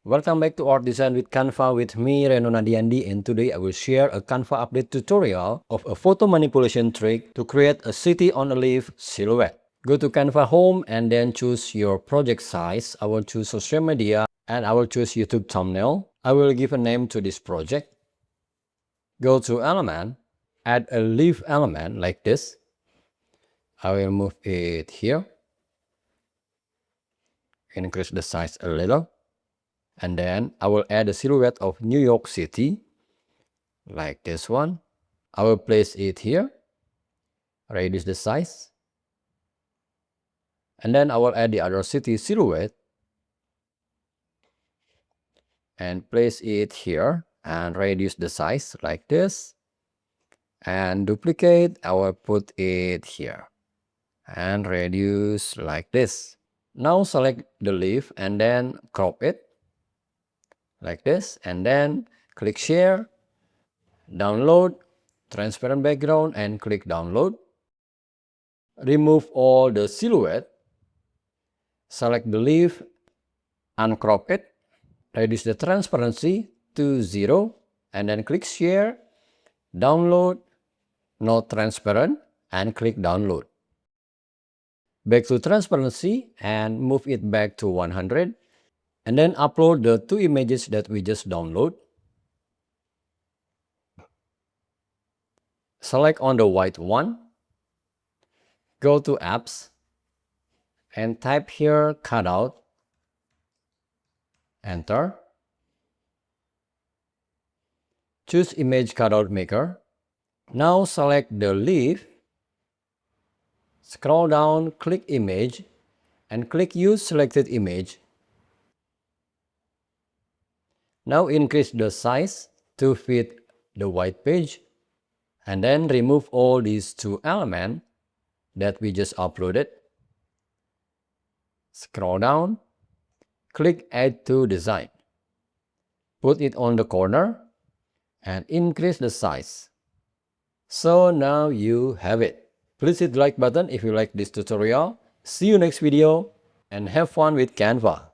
Welcome back to Art Design with Canva with me, Reno Nadiandi, and today I will share a Canva update tutorial of a photo manipulation trick to create a city on a leaf silhouette. Go to Canva Home and then choose your project size. I will choose social media and I will choose YouTube thumbnail. I will give a name to this project. Go to Element, add a leaf element like this. I will move it here. Increase the size a little. And then I will add a silhouette of New York City, like this one. I will place it here, reduce the size. And then I will add the other city silhouette and place it here and reduce the size like this. And duplicate, I will put it here and reduce like this. Now select the leaf and then crop it like this, and then click share, download, transparent background, and click download. Remove all the silhouette, select the leaf, uncrop it, reduce the transparency to 0, and then click share, download, not transparent, and click download. Back to transparency and move it back to 100, and then upload the two images that we just download. Select on the white one, go to apps, and type here cutout, enter. Choose image cutout maker. Now select the leaf, scroll down, click image, and click use selected image. Now increase the size to fit the white page, and then remove all these two elements that we just uploaded. Scroll down, click add to design. Put it on the corner and increase the size. So now you have it. Please hit the like button if you like this tutorial. See you next video and have fun with Canva.